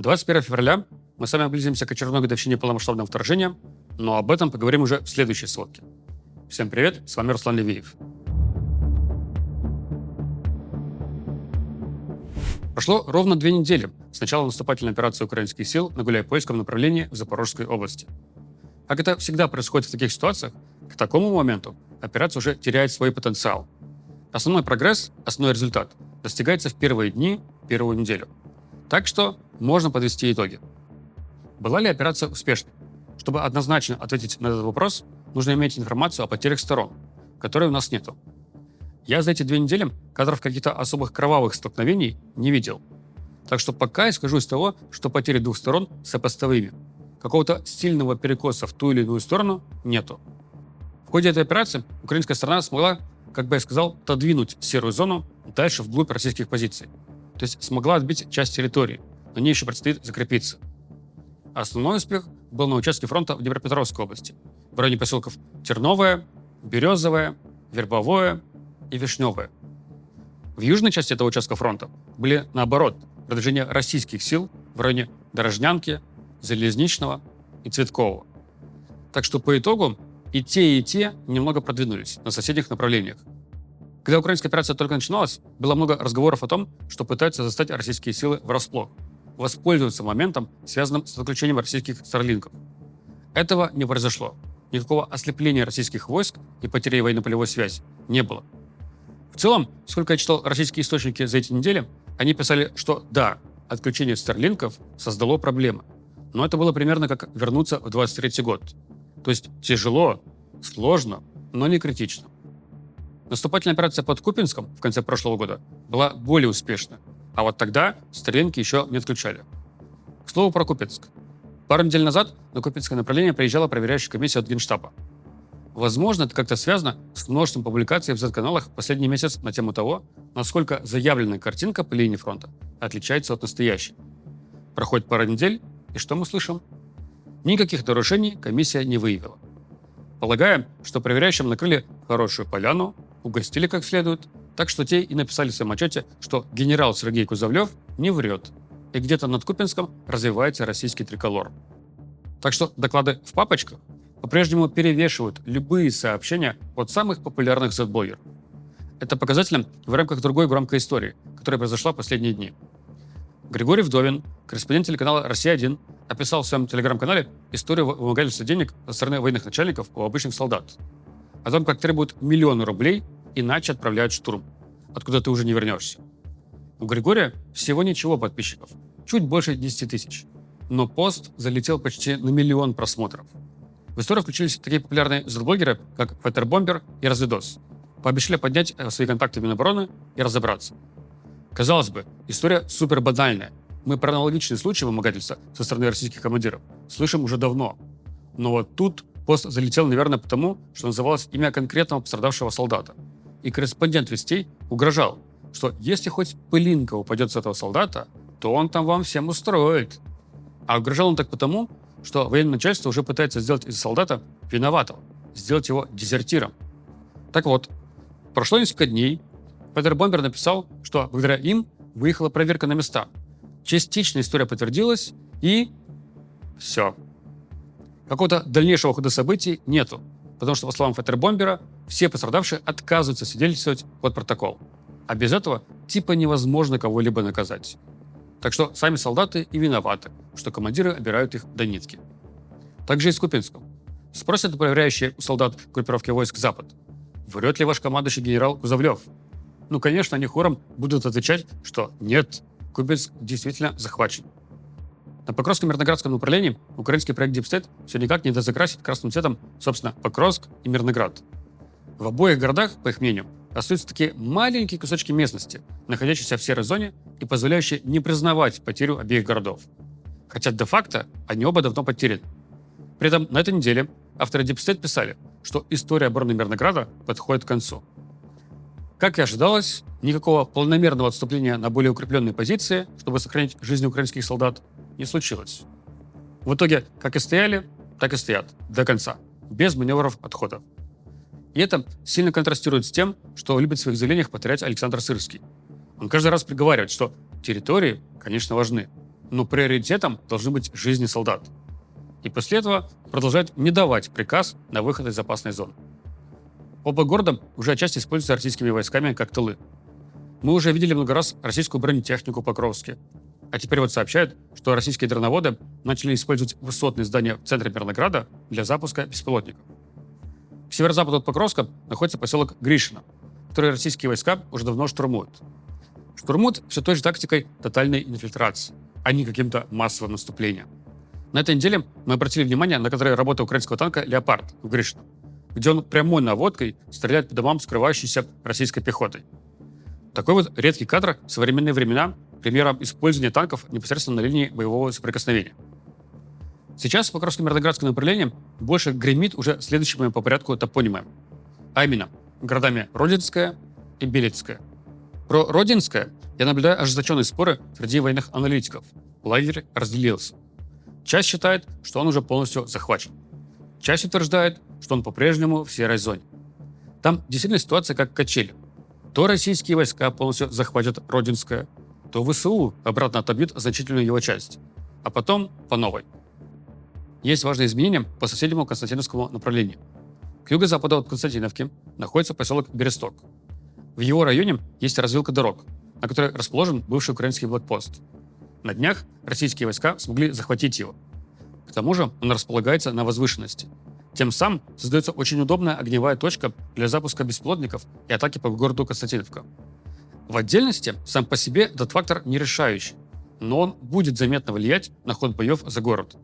21 февраля мы с вами близимся к очередной годовщине полномасштабного вторжения, но об этом поговорим уже в следующей сводке. Всем привет, с вами Руслан Левиев. Прошло ровно 2 недели с начала наступательной операции украинских сил на Гуляйпольском направлении в Запорожской области. Как это всегда происходит в таких ситуациях, к такому моменту операция уже теряет свой потенциал. Основной прогресс, основной результат достигается в первые дни, первую неделю. Так что можно подвести итоги. Была ли операция успешной? Чтобы однозначно ответить на этот вопрос, нужно иметь информацию о потерях сторон, которой у нас нету. Я за эти 2 недели кадров каких-то особых кровавых столкновений не видел. Так что пока исхожу из того, что потери двух сторон сопоставимы. Какого-то сильного перекоса в ту или иную сторону нету. В ходе этой операции украинская сторона смогла, как бы я сказал, отодвинуть серую зону дальше вглубь российских позиций. То есть смогла отбить часть территории, но ней еще предстоит закрепиться. Основной успех был на участке фронта в Днепропетровской области, в районе поселков Терновое, Березовое, Вербовое и Вишневое. В южной части этого участка фронта были, наоборот, продвижения российских сил в районе Дорожнянки, Залезничного и Цветкового. Так что по итогу и те немного продвинулись на соседних направлениях. Когда украинская операция только начиналась, было много разговоров о том, что пытаются застать российские силы врасплох, воспользоваться моментом, связанным с отключением российских старлинков. Этого не произошло. Никакого ослепления российских войск и потери военно-полевой связи не было. В целом, сколько я читал российские источники за эти недели, они писали, что да, отключение старлинков создало проблемы. Но это было примерно как вернуться в 23 год. То есть тяжело, сложно, но не критично. Наступательная операция под Купинском в конце прошлого года была более успешна, а вот тогда старлинки еще не отключали. К слову про Купинск. Пару недель назад на Купинское направление приезжала проверяющая комиссия от Генштаба. Возможно, это как-то связано с множеством публикаций в Z-каналах в последний месяц на тему того, насколько заявленная картинка по линии фронта отличается от настоящей. Проходит пара недель, и что мы слышим? Никаких нарушений комиссия не выявила. Полагаем, что проверяющим накрыли хорошую поляну, угостили как следует, так что те и написали в своем отчете, что генерал Сергей Кузовлев не врет, и где-то над Купинском развивается российский триколор. Так что доклады в папочках по-прежнему перевешивают любые сообщения от самых популярных Z-блогеров. Это показатель в рамках другой громкой истории, которая произошла в последние дни. Григорий Вдовин, корреспондент телеканала «Россия-1», описал в своем телеграм-канале историю вымогательства денег со стороны военных начальников у обычных солдат. О том, как требуют миллионы рублей, иначе отправляют в штурм, откуда ты уже не вернешься. У Григория всего ничего подписчиков, чуть больше 10 тысяч. Но пост залетел почти на 1 миллион просмотров. В историю включились такие популярные Z-блогеры, как Фетербомбер и Разведос. Пообещали поднять свои контакты в Минобороны и разобраться. Казалось бы, история супер банальная. Мы про аналогичные случаи вымогательства со стороны российских командиров слышим уже давно. Но вот тут пост залетел, наверное, потому, что называлось имя конкретного пострадавшего солдата. И корреспондент «Вестей» угрожал, что если хоть пылинка упадет с этого солдата, то он там вам всем устроит. А угрожал он так потому, что военное начальство уже пытается сделать из солдата виноватого, сделать его дезертиром. Так вот, прошло несколько дней, Фетербомбер написал, что благодаря им выехала проверка на места. Частично история подтвердилась, и все. Какого-то дальнейшего хода событий нету, потому что, по словам Фетербомбера, все пострадавшие отказываются свидетельствовать под протокол. А без этого типа невозможно кого-либо наказать. Так что сами солдаты и виноваты, что командиры обирают их до нитки. Также и с Купинском. Спросят проверяющие у солдат группировки войск «Запад», врет ли ваш командующий генерал Кузовлев? Ну, конечно, они хором будут отвечать, что нет, Купинск действительно захвачен. На Покровско-Мирноградском направлении украинский проект Deep State все никак не дозакрасит красным цветом, собственно, Покровск и Мирноград. В обоих городах, по их мнению, остаются такие маленькие кусочки местности, находящиеся в серой зоне и позволяющие не признавать потерю обеих городов. Хотя де-факто они оба давно потеряны. При этом на этой неделе авторы Deep State писали, что история обороны Мирнограда подходит к концу. Как и ожидалось, никакого полномерного отступления на более укрепленные позиции, чтобы сохранить жизнь украинских солдат, не случилось. В итоге, как и стояли, так и стоят до конца, без маневров отхода. И это сильно контрастирует с тем, что любит в своих заявлениях повторять Александр Сырский. Он каждый раз приговаривает, что территории, конечно, важны, но приоритетом должны быть жизни солдат. И после этого продолжают не давать приказ на выход из опасной зоны. Оба города уже отчасти используются российскими войсками как тылы. Мы уже видели много раз российскую бронетехнику в Покровске. А теперь вот сообщают, что российские дроноводы начали использовать высотные здания в центре Мирнограда для запуска беспилотников. К северо-западу от Покровска находится поселок Гришино, который российские войска уже давно штурмуют. Штурмуют все той же тактикой тотальной инфильтрации, а не каким-то массовым наступлением. На этой неделе мы обратили внимание на кадры работы украинского танка «Леопард» в Гришино, где он прямой наводкой стреляет по домам, скрывающейся российской пехотой. Такой вот редкий кадр в современные времена примером использования танков непосредственно на линии боевого соприкосновения. Сейчас по Покровско-Мирноградскому направлению больше гремит уже следующими по порядку топонимами, а именно городами Родинское и Белецкое. Про Родинское я наблюдаю ожесточенные споры среди военных аналитиков. Лагерь разделился. Часть считает, что он уже полностью захвачен. Часть утверждает, что он по-прежнему в серой зоне. Там действительно ситуация как качели. То российские войска полностью захватят Родинское, то ВСУ обратно отобьют значительную его часть, а потом по новой. Есть важные изменения по соседнему Константиновскому направлению. К юго-западу от Константиновки находится поселок Бересток. В его районе есть развилка дорог, на которой расположен бывший украинский блокпост. На днях российские войска смогли захватить его. К тому же он располагается на возвышенности. Тем самым создается очень удобная огневая точка для запуска беспилотников и атаки по городу Константиновка. В отдельности сам по себе этот фактор не решающий, но он будет заметно влиять на ход боев за город.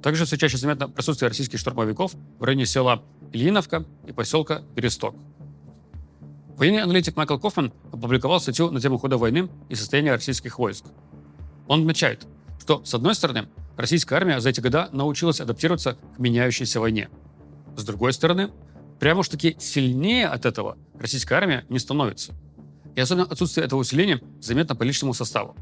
Также все чаще заметно присутствие российских штурмовиков в районе села Ильиновка и поселка Бересток. Военный аналитик Майкл Кофман опубликовал статью на тему хода войны и состояния российских войск. Он отмечает, что, с одной стороны, российская армия за эти годы научилась адаптироваться к меняющейся войне. С другой стороны, прямо уж таки сильнее от этого российская армия не становится. И особенно отсутствие этого усиления заметно по личному составу.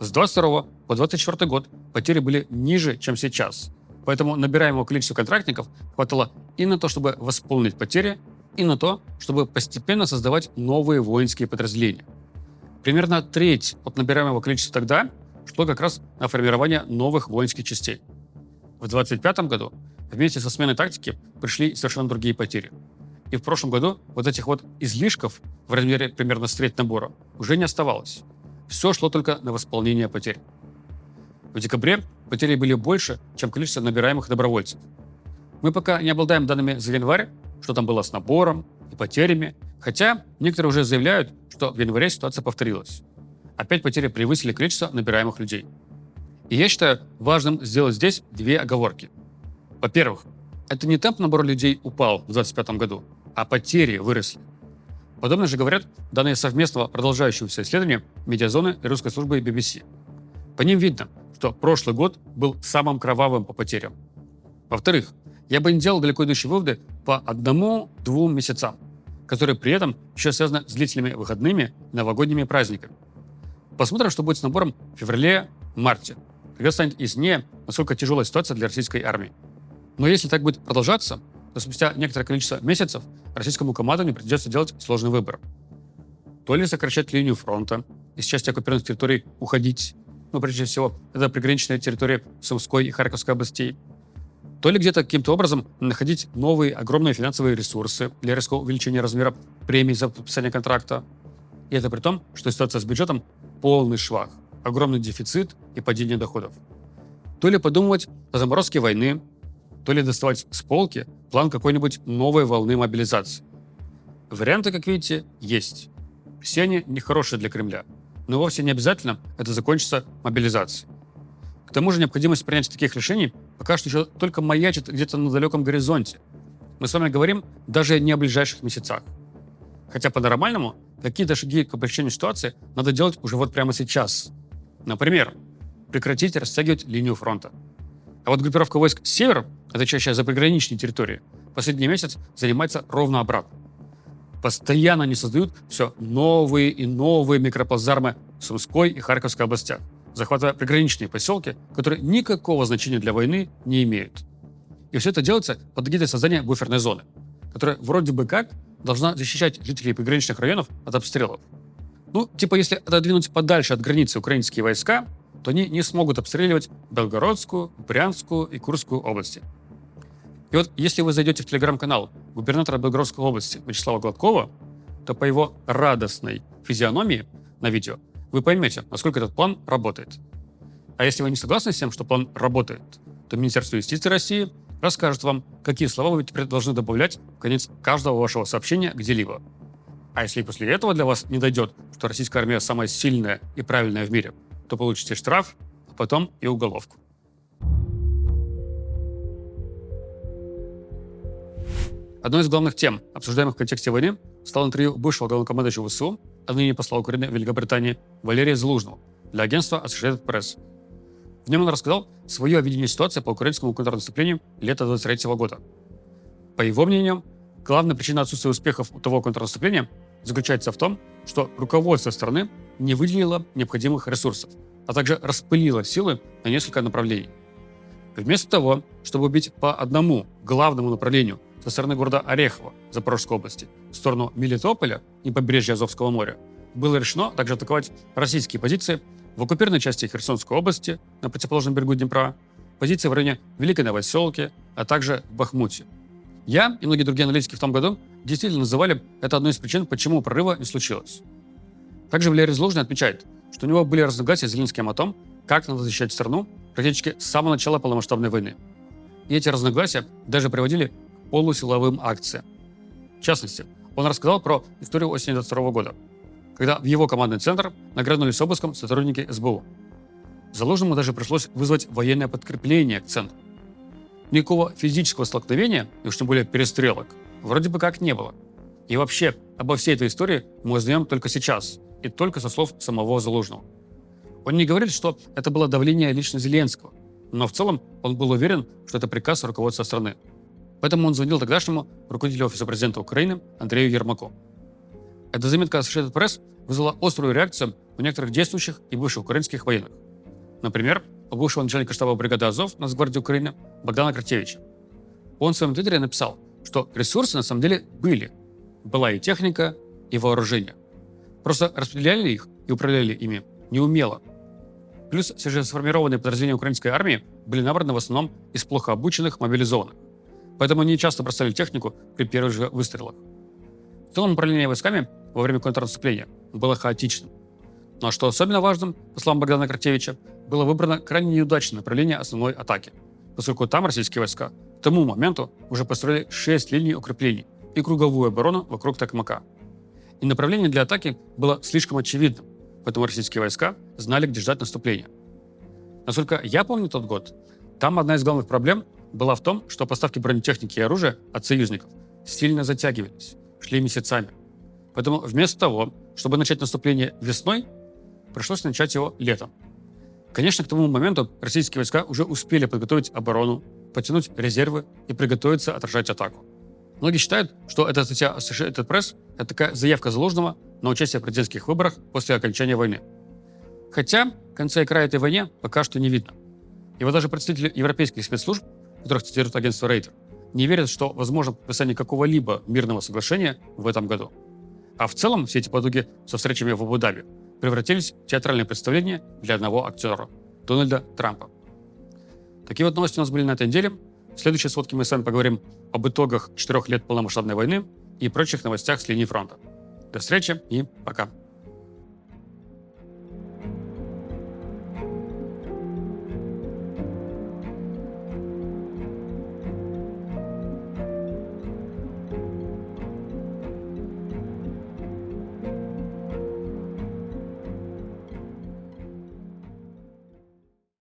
С 22 по 24 год потери были ниже, чем сейчас. Поэтому набираемого количества контрактников хватало и на то, чтобы восполнить потери, и на то, чтобы постепенно создавать новые воинские подразделения. Примерно треть от набираемого количества тогда шло как раз на формирование новых воинских частей. В 2025 году вместе со сменой тактики пришли совершенно другие потери. И в прошлом году вот этих вот излишков в размере примерно с треть набора уже не оставалось. Все шло только на восполнение потерь. В декабре потери были больше, чем количество набираемых добровольцев. Мы пока не обладаем данными за январь, что там было с набором и потерями, хотя некоторые уже заявляют, что в январе ситуация повторилась. Опять потери превысили количество набираемых людей. И я считаю важным сделать здесь две оговорки. Во-первых, это не темп набора людей упал в 2025 году, а потери выросли. Подобно же говорят данные совместного продолжающегося исследования медиазоны и русской службы BBC. По ним видно, что прошлый год был самым кровавым по потерям. Во-вторых, я бы не делал далеко идущие выводы по 1-2 месяцам, которые при этом еще связаны с длительными выходными и новогодними праздниками. Посмотрим, что будет с набором в феврале-марте, когда станет яснее, насколько тяжелая ситуация для российской армии. Но если так будет продолжаться, то спустя некоторое количество месяцев российскому командованию придется делать сложный выбор. То ли сокращать линию фронта, из части оккупированных территорий уходить, прежде всего, это приграничные территории Сумской и Харьковской областей, то ли где-то каким-то образом находить новые огромные финансовые ресурсы для резкого увеличения размера премий за подписание контракта. И это при том, что ситуация с бюджетом полный швах, огромный дефицит и падение доходов. То ли подумывать о заморозке войны, то ли доставать с полки план какой-нибудь новой волны мобилизации. Варианты, как видите, есть. Все они нехорошие для Кремля, но вовсе не обязательно это закончится мобилизацией. К тому же необходимость принятия таких решений пока что еще только маячит где-то на далеком горизонте. Мы с вами говорим даже не о ближайших месяцах. Хотя по-нормальному какие-то шаги к облегчению ситуации надо делать уже вот прямо сейчас. Например, прекратить растягивать линию фронта. А вот группировка войск «Север», отвечающая за приграничные территории, последний месяц занимается ровно обратно. Постоянно они создают все новые и новые микроплацдармы в Сумской и Харьковской областях, захватывая приграничные поселки, которые никакого значения для войны не имеют. И все это делается под эгидой создания буферной зоны, которая вроде бы как должна защищать жителей приграничных районов от обстрелов. Если отодвинуть подальше от границы украинские войска, то они не смогут обстреливать Белгородскую, Брянскую и Курскую области. И вот если вы зайдете в телеграм-канал губернатора Белгородской области Вячеслава Гладкова, то по его радостной физиономии на видео вы поймете, насколько этот план работает. А если вы не согласны с тем, что план работает, то Министерство юстиции России расскажет вам, какие слова вы теперь должны добавлять в конец каждого вашего сообщения где-либо. А если после этого для вас не дойдет, что российская армия самая сильная и правильная в мире, то получите штраф, а потом и уголовку. Одной из главных тем, обсуждаемых в контексте войны, стало интервью бывшего главнокомандующего ВСУ, а ныне посла Украины в Великобритании Валерия Залужного для агентства Associated Press. В нем он рассказал свое видение ситуации по украинскому контрнаступлению лета 2023 года. По его мнению, главная причина отсутствия успехов у того контрнаступления заключается в том, что руководство страны не выделило необходимых ресурсов, а также распылило силы на несколько направлений. Вместо того, чтобы убить по одному главному направлению со стороны города Орехово Запорожской области в сторону Мелитополя и побережья Азовского моря, было решено также атаковать российские позиции в оккупированной части Херсонской области на противоположном берегу Днепра, позиции в районе Великой Новоселки, а также в Бахмуте. Я и многие другие аналитики в том году действительно называли это одной из причин, почему прорыва не случилось. Также Валерий Залужный отмечает, что у него были разногласия с Зеленским о том, как надо защищать страну практически с самого начала полномасштабной войны. И эти разногласия даже приводили к полусиловым акциям. В частности, он рассказал про историю осени 2022 года, когда в его командный центр нагрянули обыском сотрудники СБУ. Залужному даже пришлось вызвать военное подкрепление к центру. Никакого физического столкновения, и уж тем более перестрелок, вроде бы как не было. И вообще, обо всей этой истории мы узнаем только сейчас, и только со слов самого Залужного. Он не говорит, что это было давление лично Зеленского, но в целом он был уверен, что это приказ руководства страны. Поэтому он звонил тогдашнему руководителю Офиса президента Украины Андрею Ермаку. Эта заметка Associated Press вызвала острую реакцию у некоторых действующих и бывших украинских военных. Например, у бывшего начальника штаба бригады Азов Нацгвардии Украины Богдана Кратевича. Он в своем твиттере написал, что ресурсы на самом деле были. Была и техника, и вооружение. Просто распределяли их и управляли ими неумело. Плюс свежесформированные подразделения украинской армии были набраны в основном из плохо обученных мобилизованных. Поэтому они часто бросали технику при первых же выстрелах. В целом управление войсками во время контрнаступления было хаотичным. Но что особенно важным, по словам Богдана Кратевича, было выбрано крайне неудачное направление основной атаки, поскольку там российские войска к тому моменту уже построили 6 линий укреплений и круговую оборону вокруг Токмака. И направление для атаки было слишком очевидным, поэтому российские войска знали, где ждать наступления. Насколько я помню тот год, там одна из главных проблем была в том, что поставки бронетехники и оружия от союзников сильно затягивались, шли месяцами. Поэтому вместо того, чтобы начать наступление весной, пришлось начать его летом. Конечно, к тому моменту российские войска уже успели подготовить оборону, потянуть резервы и приготовиться отражать атаку. Многие считают, что эта статья Associated Press – это такая заявка Залужного на участие в президентских выборах после окончания войны. Хотя конца и края этой войне пока что не видно. И вот даже представители европейских спецслужб, которых цитирует агентство Рейтер, не верят, что возможно подписание какого-либо мирного соглашения в этом году. А в целом все эти потуги со встречами в Абу-Даби превратились в театральное представление для одного актера – Дональда Трампа. Такие вот новости у нас были на этой неделе. В следующей сводке мы с вами поговорим об итогах 4 лет полномасштабной войны и прочих новостях с линии фронта. До встречи и пока.